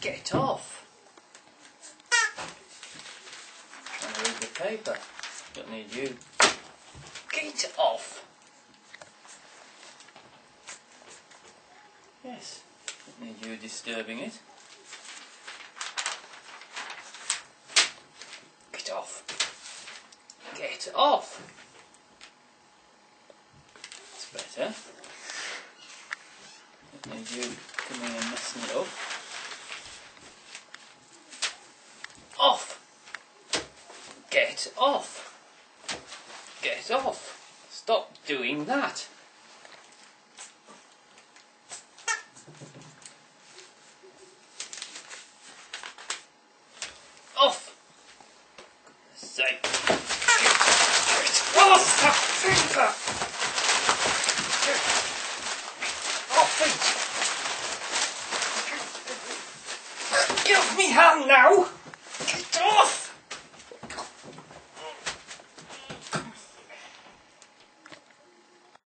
Get off! I'm trying to read the paper. Don't need you. Get off! Yes, don't need you disturbing it. Get off! Get off! That's better. Don't need you coming and messing it up. Off! Get off! Get off! Stop doing that! Off! Say, get off that finger! Off it! Give me hand now!